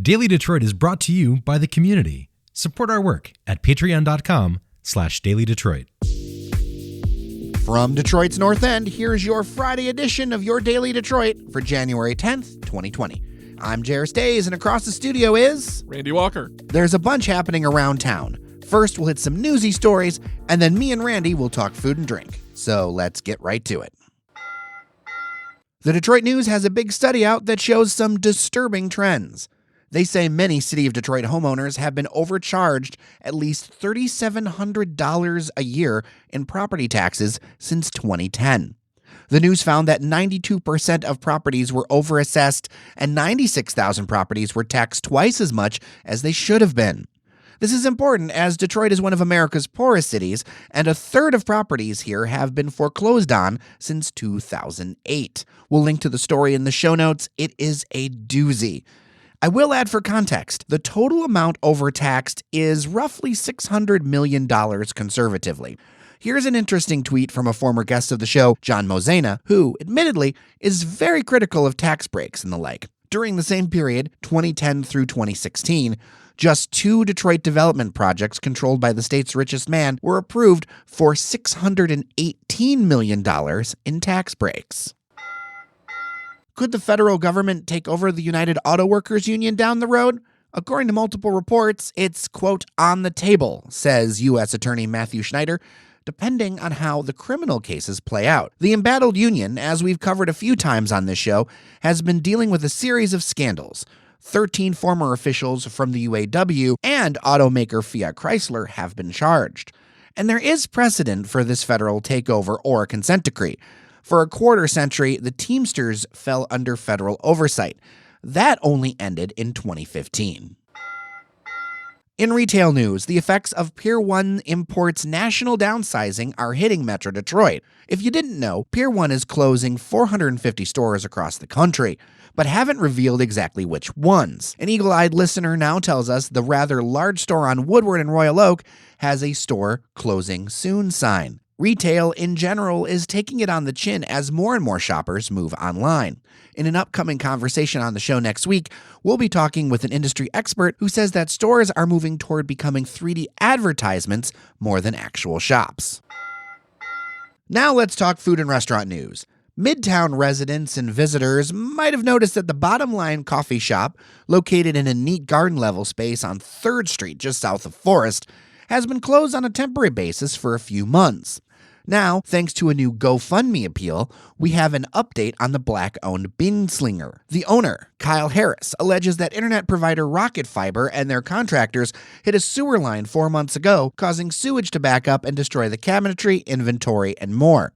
Daily Detroit is brought to you by the community. Support our work at patreon.com/dailydetroit. From Detroit's North End, here's your Friday edition of your Daily Detroit for January 10th, 2020. I'm Jairus Days, and across the studio is... Randy Walker. There's a bunch happening around town. First, we'll hit some newsy stories, and then me and Randy will talk food and drink. So let's get right to it. The Detroit News has a big study out that shows some disturbing trends. They say many City of Detroit homeowners have been overcharged at least $3,700 a year in property taxes since 2010. The news found that 92% of properties were overassessed and 96,000 properties were taxed twice as much as they should have been. This is important as Detroit is one of America's poorest cities, and a third of properties here have been foreclosed on since 2008. We'll link to the story in the show notes. It is a doozy. I will add for context, the total amount overtaxed is roughly $600 million conservatively. Here's an interesting tweet from a former guest of the show, John Mozena, who, admittedly, is very critical of tax breaks and the like. During the same period, 2010 through 2016, just 2 Detroit development projects controlled by the state's richest man were approved for $618 million in tax breaks. Could the federal government take over the United Auto Workers Union down the road? According to multiple reports, it's, quote, on the table, says U.S. Attorney Matthew Schneider, depending on how the criminal cases play out. The embattled union, as we've covered a few times on this show, has been dealing with a series of scandals. 13 former officials from the UAW and automaker Fiat Chrysler have been charged. And there is precedent for this federal takeover or consent decree. For a quarter century, the Teamsters fell under federal oversight. That only ended in 2015. In retail news, the effects of Pier One Imports' national downsizing are hitting Metro Detroit. If you didn't know, Pier One is closing 450 stores across the country, but haven't revealed exactly which ones. An eagle-eyed listener now tells us the rather large store on Woodward and Royal Oak has a store closing soon sign. Retail in general is taking it on the chin as more and more shoppers move online. In an upcoming conversation on the show next week, we'll be talking with an industry expert who says that stores are moving toward becoming 3D advertisements more than actual shops. Now let's talk food and restaurant news. Midtown residents and visitors might have noticed that the Bottom Line coffee shop, located in a neat garden-level space on 3rd Street just south of Forest, has been closed on a temporary basis for a few months. Now, thanks to a new GoFundMe appeal, we have an update on the black-owned Bean Slinger. The owner, Kyle Harris, alleges that internet provider Rocket Fiber and their contractors hit a sewer line 4 months ago, causing sewage to back up and destroy the cabinetry, inventory, and more.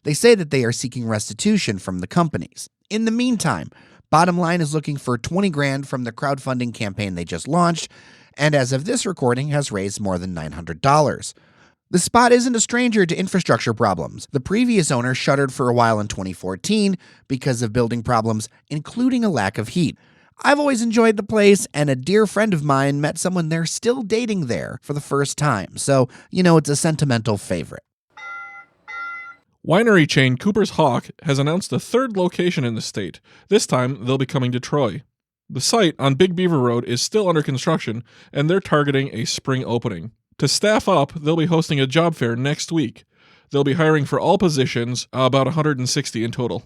They say that they are seeking restitution from the companies. In the meantime, Bottom Line is looking for $20,000 from the crowdfunding campaign they just launched, and as of this recording has raised more than $900. The spot isn't a stranger to infrastructure problems. The previous owner shuttered for a while in 2014 because of building problems, including a lack of heat. I've always enjoyed the place, and a dear friend of mine met someone they're still dating there for the first time, so, it's a sentimental favorite. Winery chain Cooper's Hawk has announced a 3rd location in the state. This time, they'll be coming to Troy. The site on Big Beaver Road is still under construction, and they're targeting a spring opening. To staff up, they'll be hosting a job fair next week. They'll be hiring for all positions, about 160 in total.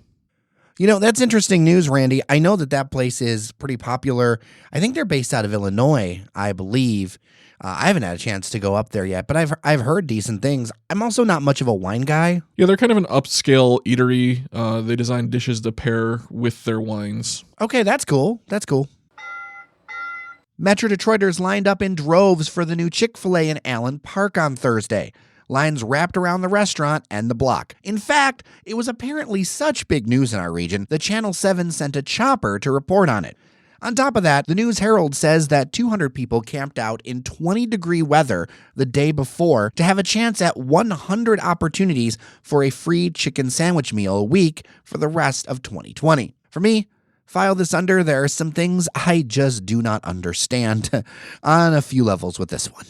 That's interesting news, Randy. I know that place is pretty popular. I think they're based out of Illinois, I believe. I haven't had a chance to go up there yet, but I've heard decent things. I'm also not much of a wine guy. Yeah, they're kind of an upscale eatery. They design dishes to pair with their wines. Okay, that's cool. Metro Detroiters lined up in droves for the new Chick-fil-A in Allen Park on Thursday. Lines wrapped around the restaurant and the block. In fact, it was apparently such big news in our region that Channel 7 sent a chopper to report on it. On top of that, the News Herald says that 200 people camped out in 20-degree weather the day before to have a chance at 100 opportunities for a free chicken sandwich meal a week for the rest of 2020. For me, file this under, there are some things I just do not understand on a few levels with this one.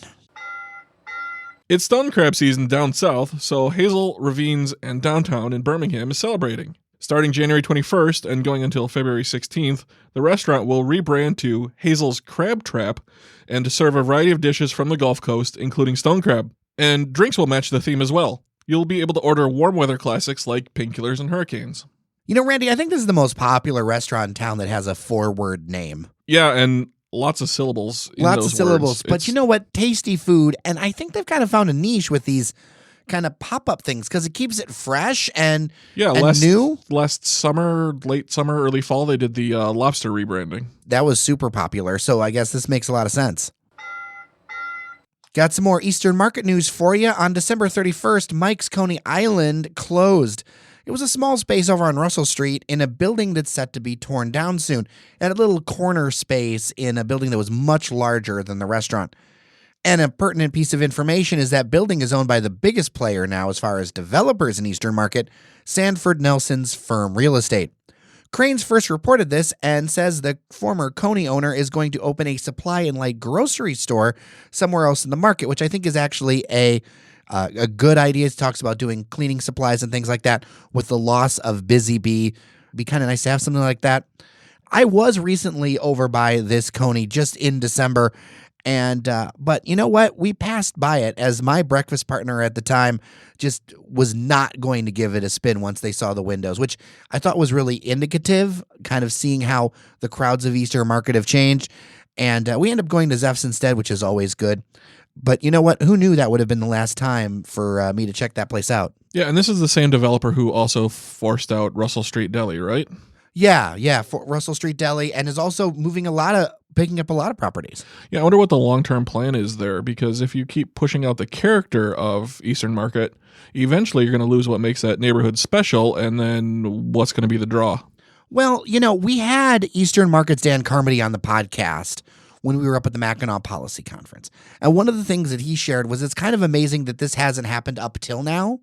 It's stone crab season down south, so Hazel Ravines and downtown in Birmingham is celebrating. Starting January 21st and going until February 16th, the restaurant will rebrand to Hazel's Crab Trap and to serve a variety of dishes from the Gulf Coast, including stone crab. And drinks will match the theme as well. You'll be able to order warm weather classics like painkillers and hurricanes. You know, Randy, I think this is the most popular restaurant in town that has a 4-word name. Yeah, and lots of syllables. Lots of syllables. But you know what? Tasty food. And I think they've kind of found a niche with these kind of pop-up things because it keeps it fresh and new. Last summer, late summer, early fall, they did the lobster rebranding. That was super popular, so I guess this makes a lot of sense. Got some more Eastern Market news for you. On December 31st, Mike's Coney Island closed. It was a small space over on Russell Street in a building that's set to be torn down soon, and a little corner space in a building that was much larger than the restaurant. And a pertinent piece of information is that building is owned by the biggest player now as far as developers in Eastern Market, Sanford Nelson's Firm Real Estate. Cranes first reported this and says the former Coney owner is going to open a supply and light grocery store somewhere else in the market, which I think is actually a good idea. It talks about doing cleaning supplies and things like that with the loss of Busy Bee. It'd be kind of nice to have something like that. I was recently over by this Coney just in December, and but you know what? We passed by it as my breakfast partner at the time just was not going to give it a spin once they saw the windows, which I thought was really indicative, kind of seeing how the crowds of Eastern Market have changed. And we ended up going to Zeff's instead, which is always good. But you know what? Who knew that would have been the last time for me to check that place out? Yeah, and this is the same developer who also forced out Russell Street Deli, right? Yeah, for Russell Street Deli, and is also picking up a lot of properties. Yeah, I wonder what the long-term plan is there, because if you keep pushing out the character of Eastern Market, eventually you're going to lose what makes that neighborhood special, and then what's going to be the draw? Well, you know, we had Eastern Market's Dan Carmody on the podcast when we were up at the Mackinac Policy Conference. And one of the things that he shared was it's kind of amazing that this hasn't happened up till now,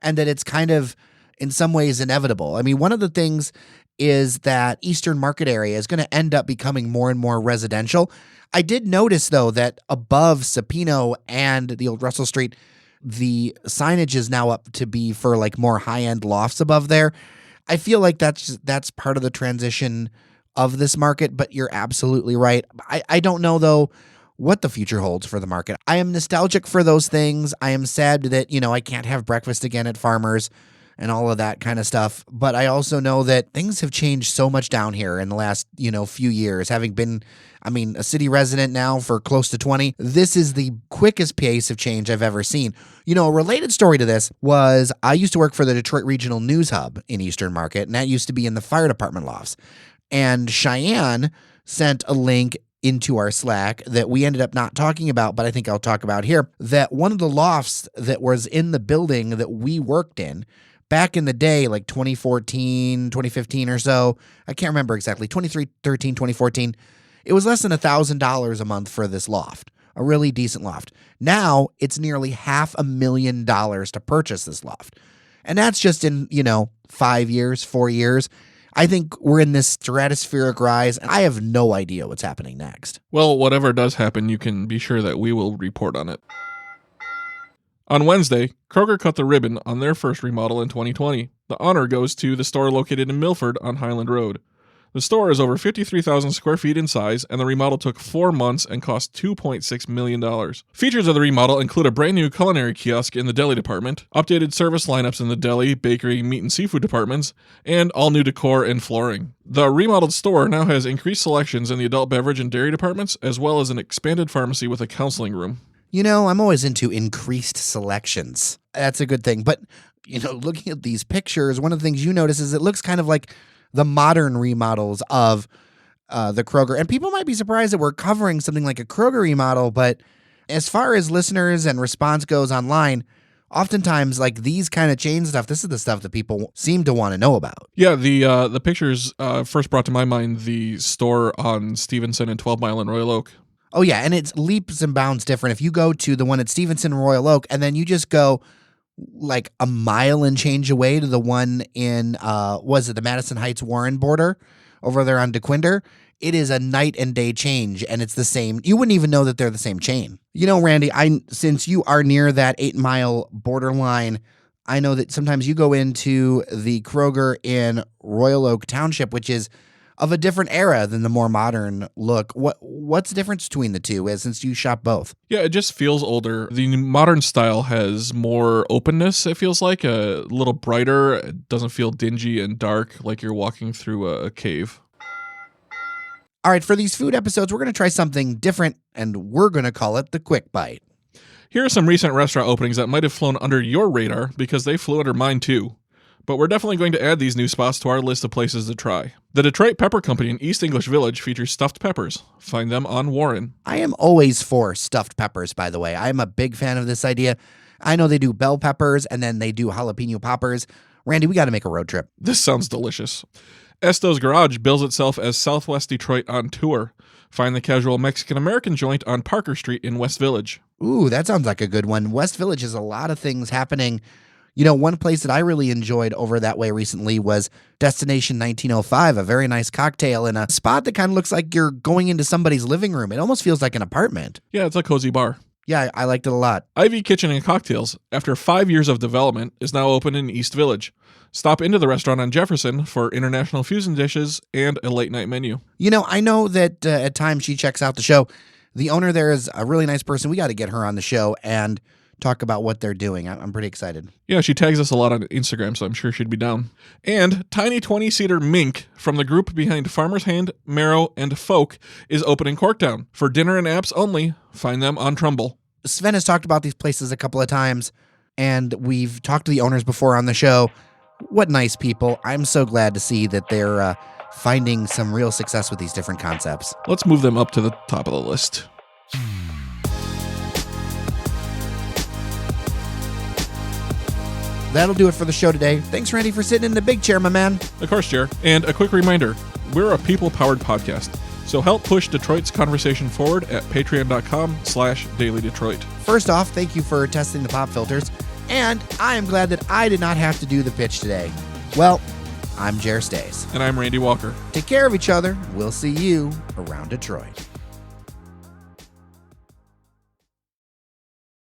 and that it's kind of, in some ways, inevitable. I mean, one of the things is that Eastern Market area is going to end up becoming more and more residential. I did notice, though, that above Sapino and the old Russell Street, the signage is now up to be for like more high-end lofts above there. I feel like that's part of the transition of this market, but you're absolutely right. I don't know, though, what the future holds for the market. I am nostalgic for those things. I am sad that, you know, I can't have breakfast again at Farmers and all of that kind of stuff. But I also know that things have changed so much down here in the last, few years. Having been, a city resident now for close to 20, this is the quickest pace of change I've ever seen. A related story to this was I used to work for the Detroit Regional News Hub in Eastern Market, and that used to be in the fire department lofts. And Cheyenne sent a link into our Slack that we ended up not talking about, but I think I'll talk about here, that one of the lofts that was in the building that we worked in back in the day, like 2014, 2015 or so, I can't remember exactly, 2013, 2014, it was less than $1,000 a month for this loft, a really decent loft. Now it's nearly $500,000 to purchase this loft. And that's just in, 5 years, 4 years. I think we're in this stratospheric rise, and I have no idea what's happening next. Well, whatever does happen, you can be sure that we will report on it. On Wednesday, Kroger cut the ribbon on their first remodel in 2020. The honor goes to the store located in Milford on Highland Road. The store is over 53,000 square feet in size, and the remodel took 4 months and cost $2.6 million. Features of the remodel include a brand new culinary kiosk in the deli department, updated service lineups in the deli, bakery, meat and seafood departments, and all new decor and flooring. The remodeled store now has increased selections in the adult beverage and dairy departments, as well as an expanded pharmacy with a counseling room. I'm always into increased selections. That's a good thing. But, looking at these pictures, one of the things you notice is it looks kind of like the modern remodels of the Kroger. And people might be surprised that we're covering something like a Kroger remodel, but as far as listeners and response goes online, oftentimes like these kind of chain stuff, this is the stuff that people seem to want to know about. Yeah, the pictures first brought to my mind the store on Stevenson and 12 Mile in Royal Oak. Oh, yeah, and it's leaps and bounds different. If you go to the one at Stevenson and Royal Oak, and then you just go like a mile and change away to the one in, the Madison Heights Warren border over there on DeQuinder, it is a night and day change, and it's the same. You wouldn't even know that they're the same chain. Randy, since you are near that 8 Mile borderline, I know that sometimes you go into the Kroger in Royal Oak Township, which is of a different era than the more modern look. What's the difference between the two, since you shop both? Yeah, it just feels older. The modern style has more openness, it feels like, a little brighter. It doesn't feel dingy and dark like you're walking through a cave. All right, for these food episodes, we're going to try something different, and we're going to call it the Quick Bite. Here are some recent restaurant openings that might have flown under your radar because they flew under mine too. But we're definitely going to add these new spots to our list of places to try. The Detroit Pepper Company in East English Village features stuffed peppers. Find them on Warren. I am always for stuffed peppers, by the way. I'm a big fan of this idea. I know they do bell peppers, and then they do jalapeno poppers. Randy, we got to make a road trip. This sounds delicious. Esto's Garage bills itself as Southwest Detroit on tour. Find the casual Mexican-American joint on Parker Street in West Village. Ooh, that sounds like a good one. West Village has a lot of things happening. You know, one place that I really enjoyed over that way recently was Destination 1905, a very nice cocktail in a spot that kind of looks like you're going into somebody's living room. It almost feels like an apartment. Yeah, it's a cozy bar. Yeah, I liked it a lot. Ivy Kitchen and Cocktails, after 5 years of development, is now open in East Village. Stop into the restaurant on Jefferson for international fusion dishes and a late-night menu. You know, I know that at times she checks out the show. The owner there is a really nice person. We got to get her on the show and talk about what they're doing. I'm pretty excited. Yeah, she tags us a lot on Instagram, so I'm sure she'd be down. And Tiny 20-seater Mink from the group behind Farmer's Hand, Marrow, and Folk is open in Corktown. For dinner and apps only, find them on Trumbull. Sven has talked about these places a couple of times, and we've talked to the owners before on the show. What nice people. I'm so glad to see that they're finding some real success with these different concepts. Let's move them up to the top of the list. That'll do it for the show today. Thanks, Randy, for sitting in the big chair, my man. Of course, Jer. And a quick reminder, we're a people-powered podcast, so help push Detroit's conversation forward at patreon.com/dailydetroit. First off, thank you for testing the pop filters, and I am glad that I did not have to do the pitch today. Well, I'm Jer Stays. And I'm Randy Walker. Take care of each other. We'll see you around Detroit.